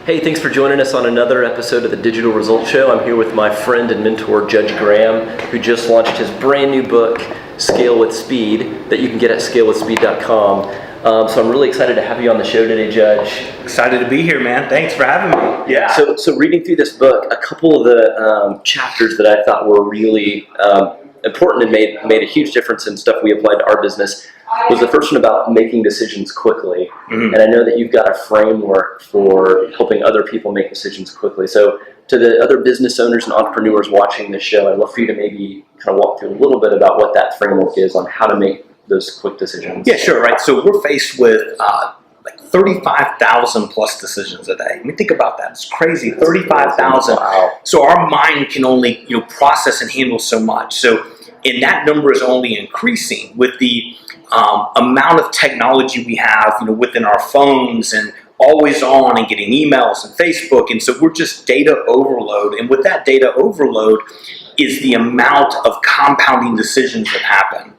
Hey, thanks for joining us on another episode of the Digital Results Show. I'm here with my friend and mentor, Judge Graham, who just launched his brand new book, Scale with Speed, that you can get at scalewithspeed.com. So I'm really excited to have you on the show today, Judge. Excited to be here, man. Thanks for having me. Yeah. So reading through this book, a couple of the chapters that I thought were really important and made a huge difference in stuff we applied to our business was the first one about making decisions quickly. Mm-hmm. And I know that you've got a framework for helping other people make decisions quickly. So to the other business owners and entrepreneurs watching this show, I'd love for you to maybe kind of walk through a little bit about what that framework is on how to make those quick decisions. Yeah, sure, right. So we're faced with like 35,000 plus decisions a day. I mean, think about that. It's crazy, 35,000. Wow. So our mind can only process and handle so much. So, and that number is only increasing with the amount of technology we have, within our phones and always on and getting emails and Facebook. And so we're just data overload. And with that data overload is the amount of compounding decisions that happen,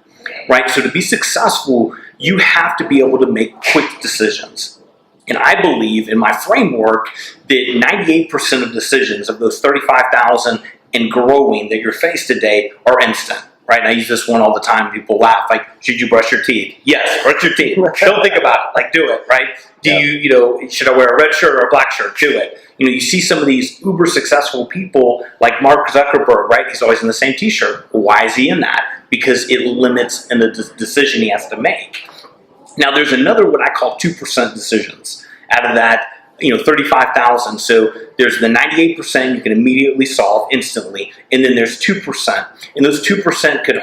right? So to be successful, you have to be able to make quick decisions. And I believe in my framework that 98% of decisions of those 35,000 and growing that you're faced today are instant. Right, and I use this one all the time. People laugh, like, should you brush your teeth? Yes, brush your teeth. Don't think about it. Like, do it, right? Should I wear a red shirt or a black shirt? Do it. You see some of these uber successful people like Mark Zuckerberg, right? He's always in the same t-shirt. Why is he in that? Because it limits in the decision he has to make. Now, there's another what I call 2% decisions out of that 35,000. So there's the 98% you can immediately solve instantly, and then there's 2%, and those 2% could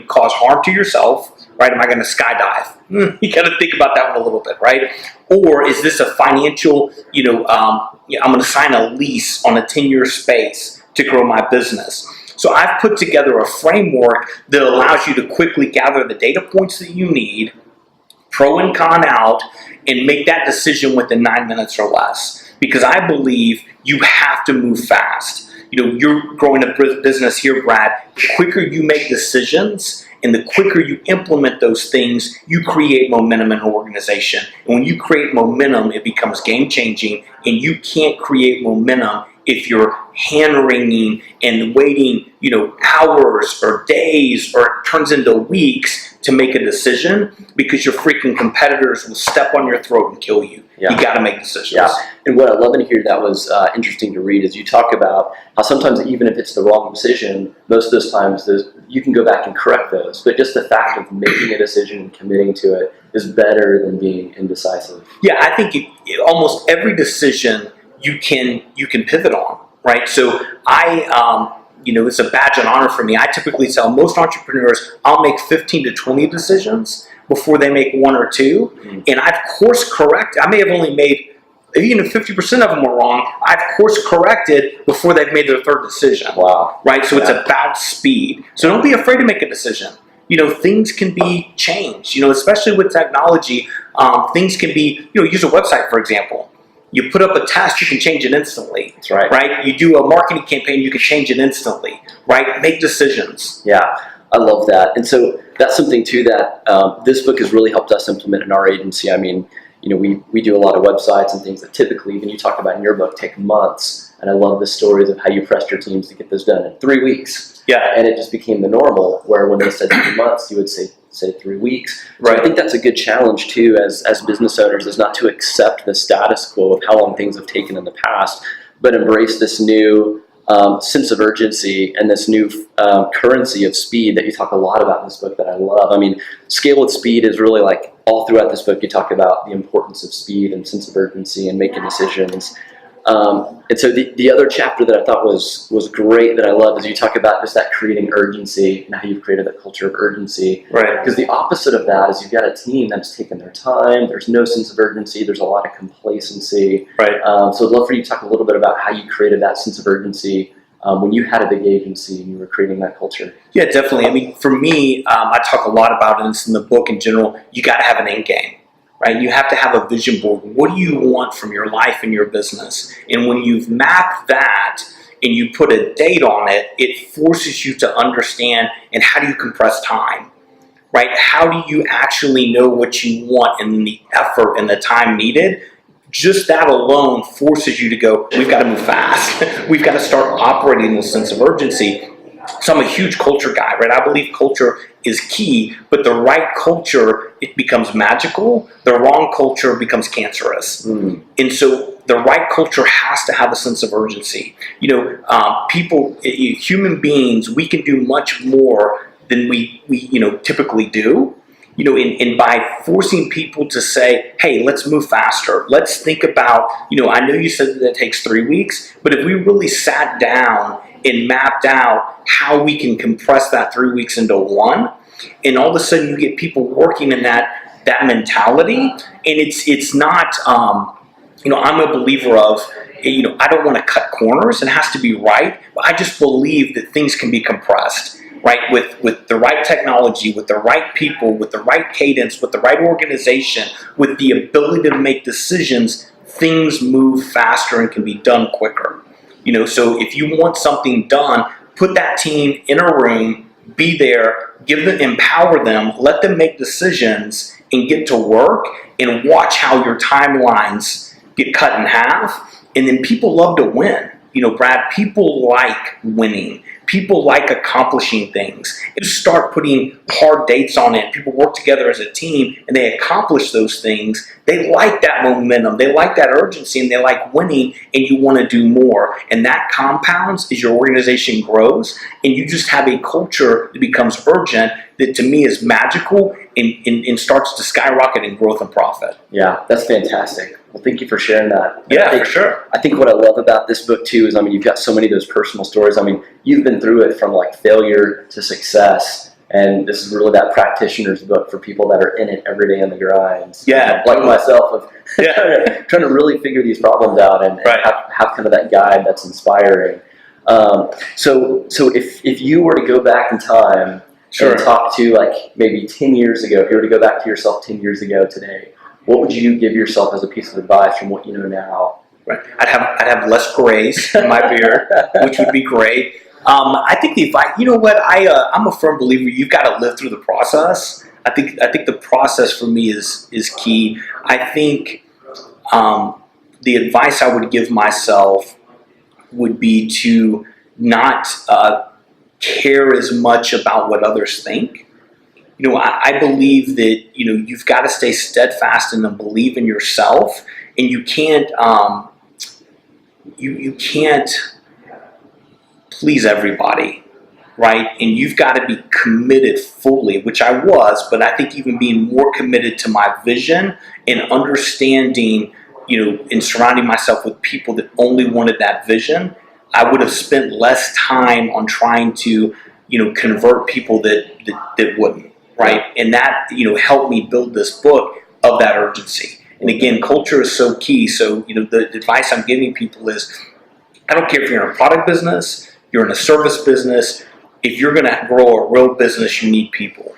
cause harm to yourself. Right? Am I going to skydive? You got to think about that one a little bit, right? Or is this a financial? I'm going to sign a lease on a 10-year space to grow my business. So I've put together a framework that allows you to quickly gather the data points that you need, pro and con out, and make that decision within 9 minutes or less. Because I believe you have to move fast. You're growing a business here, Brad. The quicker you make decisions and the quicker you implement those things, you create momentum in an organization. And when you create momentum, it becomes game-changing. And you can't create momentum if you're hand-wringing and waiting, hours or days, or it turns into weeks to make a decision, because your freaking competitors will step on your throat and kill you. Yeah. You got to make decisions. Yeah. And what I love in here that was interesting to read is you talk about how sometimes even if it's the wrong decision, most of those times you can go back and correct those. But just the fact of making a decision and committing to it is better than being indecisive. Yeah, I think almost every decision you can pivot on, right? So it's a badge of honor for me. I typically tell most entrepreneurs I'll make 15 to 20 decisions before they make one or two. Mm-hmm. And I've course corrected. I may have only made, even if 50% of them were wrong, I've course corrected before they've made their third decision. Wow. Right? So It's about speed. So don't be afraid to make a decision. Things can be changed, especially with technology. Things can be, use a website, for example. You put up a test, you can change it instantly. That's right. Right? You do a marketing campaign, you can change it instantly. Right? Make decisions. Yeah, I love that. And so that's something too that this book has really helped us implement in our agency. I mean, we do a lot of websites and things that typically, even you talk about in your book, take months. And I love the stories of how you pressed your teams to get those done in 3 weeks. Yeah. And it just became the normal, where when they said 3 months, you would say 3 weeks. Right. So I think that's a good challenge too as business owners, is not to accept the status quo of how long things have taken in the past, but embrace this new sense of urgency and this new currency of speed that you talk a lot about in this book that I love. I mean, Scale with Speed is really like all throughout this book you talk about the importance of speed and sense of urgency and making decisions. And so the other chapter that I thought was great that I love is you talk about just that creating urgency and how you've created that culture of urgency. Right. Because the opposite of that is you've got a team that's taking their time. There's no sense of urgency. There's a lot of complacency. Right. So I'd love for you to talk a little bit about how you created that sense of urgency when you had a big agency and you were creating that culture. Yeah, definitely. I mean, for me, I talk a lot about it, and it's in the book in general. You got to have an end game. Right? You have to have a vision board. What do you want from your life and your business? And when you've mapped that and you put a date on it, it forces you to understand, and how do you compress time? Right? How do you actually know what you want and the effort and the time needed? just that alone forces you to go, we've got to move fast. We've got to start operating with a sense of urgency. So I'm a huge culture guy, right? I believe culture is key, but the right culture, it becomes magical. The wrong culture becomes cancerous. And so the right culture has to have a sense of urgency. People, human beings, we can do much more than we typically do. And by forcing people to say, hey, let's move faster. Let's think about, I know you said that it takes 3 weeks, but if we really sat down and mapped out how we can compress that 3 weeks into one, and all of a sudden you get people working in that mentality, and it's not, I'm a believer of, I don't want to cut corners. It has to be right, but I just believe that things can be compressed. Right, with the right technology, with the right people, with the right cadence, with the right organization, with the ability to make decisions, things move faster and can be done quicker. So if you want something done, put that team in a room, be there, empower them, let them make decisions, and get to work, and watch how your timelines get cut in half. And then people love to win. Brad, people like winning. People like accomplishing things. You start putting hard dates on it. People work together as a team and they accomplish those things. They like that momentum. They like that urgency, and they like winning, and you want to do more. And that compounds as your organization grows, and you just have a culture that becomes urgent that to me is magical and starts to skyrocket in growth and profit. Yeah, that's fantastic. Well, thank you for sharing that. Yeah, for sure. I think what I love about this book too is, you've got so many of those personal stories. You've been through it from like failure to success, and this is really that practitioner's book for people that are in it every day on the grind. Yeah, like myself, of trying to really figure these problems out and have kind of that guide that's inspiring. So if you were to go back in time and talk to like maybe 10 years ago, if you were to go back to yourself 10 years ago today, what would you give yourself as a piece of advice from what you know now? Right. I'd have less grays in my beard, which would be great. I think the advice, I'm a firm believer. You've got to live through the process. I think the process for me is key. I think the advice I would give myself would be to not care as much about what others think. I believe that, you've got to stay steadfast and believe in yourself, and you can't, you can't please everybody, right? And you've got to be committed fully, which I was, but I think even being more committed to my vision and understanding, and surrounding myself with people that only wanted that vision, I would have spent less time on trying to, convert people that wouldn't. Right, and that helped me build this book of that urgency. And again, culture is so key. So the advice I'm giving people is, I don't care if you're in a product business, you're in a service business. If you're going to grow a real business, you need people,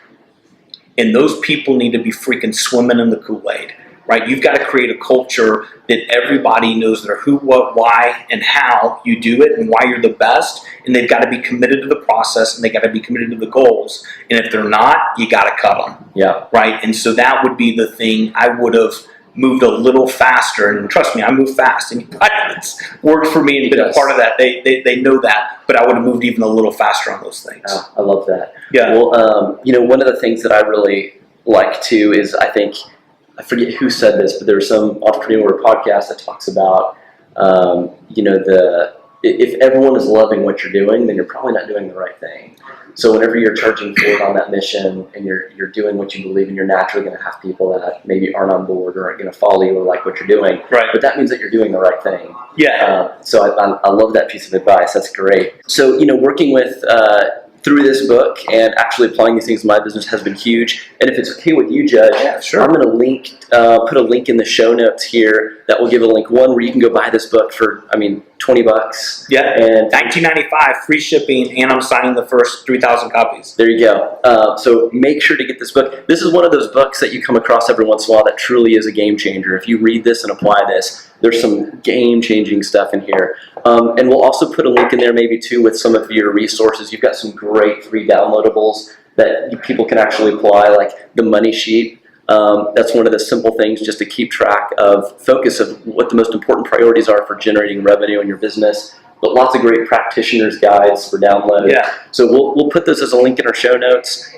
and those people need to be freaking swimming in the Kool-Aid. Right, you've got to create a culture that everybody knows their who, what, why, and how you do it, and why you're the best. And they've got to be committed to the process, and they got to be committed to the goals. And if they're not, you got to cut them. Yeah. Right. And so that would be the thing. I would have moved a little faster, and trust me, I move fast. And it's worked for me and been a part of that. They know that, but I would have moved even a little faster on those things. Oh, I love that. Yeah. Well, one of the things that I really like too is, I forget who said this, but there was some entrepreneur podcast that talks about, if everyone is loving what you're doing, then you're probably not doing the right thing. So whenever you're charging forward on that mission and you're doing what you believe in, you're naturally going to have people that maybe aren't on board or aren't going to follow you or like what you're doing. Right. But that means that you're doing the right thing. Yeah. So I love that piece of advice. That's great. So, working with through this book and actually applying these things in my business has been huge. And if it's okay with you, Judge, sure. I'm going to put a link in the show notes here that will give a link, one, where you can go buy this book for, $20. Yeah, and $19.95, free shipping, and I'm signing the first 3,000 copies. There you go. So make sure to get this book. This is one of those books that you come across every once in a while that truly is a game changer. If you read this and apply this, there's some game-changing stuff in here. And we'll also put a link in there maybe too with some of your resources. You've got some great free downloadables that people can actually apply, like the money sheet. That's one of the simple things just to keep track of focus of what the most important priorities are for generating revenue in your business. But lots of great practitioners' guides for download. Yeah. So we'll put this as a link in our show notes.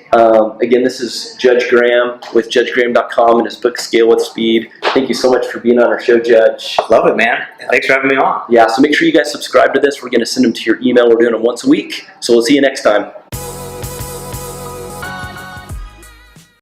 Again, this is Judge Graham with judgegraham.com and his book Scale with Speed. Thank you so much for being on our show, Judge. Love it, man. Thanks for having me on. Yeah, so make sure you guys subscribe to this. We're going to send them to your email. We're doing them once a week. So we'll see you next time.